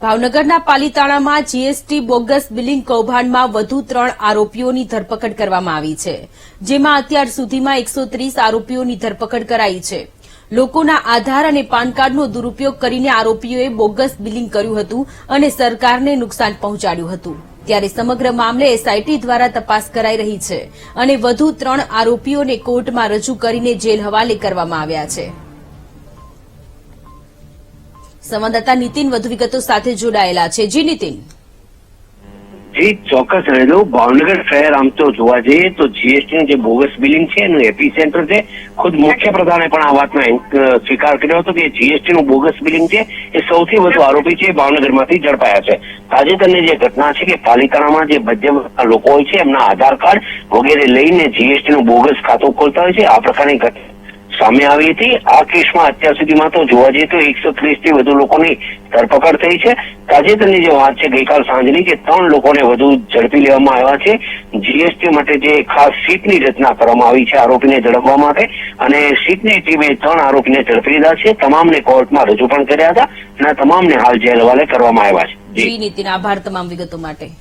ભાવનગરના પાલીતાણામાં GST bogus billing કૌભાંડમાં વધુ 3 આરોપીઓની ધરપકડ કરવામાં આવી છે, જેમાં અત્યાર સુધીમાં 130 આરોપીઓની ધરપકડ કરાઈ છે. લોકોના આધાર અને પાન કાર્ડનો દુરુપયોગ કરીને આરોપીઓએ બોગસ બિલિંગ કર્યું હતું અને સરકારને નુકસાન પહોંચાડ્યું હતું. ત્યારે સમગ્ર મામલે એસઆઈટી દ્વારા તપાસ કરાઈ રહી છે અને વધુ 3 આરોપીઓને કોર્ટમાં રજૂ કરીને જેલ હવાલે કરવામાં આવ્યા છે. સંવાદદાતા નીતિન વધુ વિગતો સાથે જોડાયેલા છે. જી નીતિન. જી ચોક્કસ રહેલો. ભાવનગર શહેર આમ તો જોવા જઈએ તો જીએસટી જે બોગસ બિલિંગ છે એનું એપી સેન્ટર છે. ખુદ મુખ્યપ્રધાને પણ આ વાતનો સ્વીકાર કર્યો હતો કે જીએસટી નું બોગસ બિલિંગ છે એ સૌથી વધુ આરોપી છે ભાવનગરમાંથી ઝડપાયા છે. તાજેતરની જે ઘટના છે કે પાલિતાણામાં જે મધ્યમ લોકો હોય છે એમના આધાર કાર્ડ વગેરે લઈને જીએસટી નું બોગસ ખાતું ખોલતા હોય છે, આ પ્રકારની ઘટના સામે આવી હતી. આ કેસમાં અત્યાર સુધીમાં તો જોવા જઈએ તો 130 થી વધુ લોકોની ધરપકડ થઈ છે. તાજેતરની જે વાત છે ગઈકાલ સાંજની કે 3 લોકોને વધુ ઝડપી લેવામાં આવ્યા છે. જીએસટી માટે જે ખાસ સીટની રચના કરવામાં આવી છે આરોપીને ઝડપવા માટે, અને સીટની ટીમે 3 આરોપીને ઝડપી લીધા છે. તમામને કોર્ટમાં રજૂ પણ કર્યા હતા અને તમામને હાલ જેલ હવાલે કરવામાં આવ્યા છે. જી નીતિન, આભાર તમામ વિગતો માટે.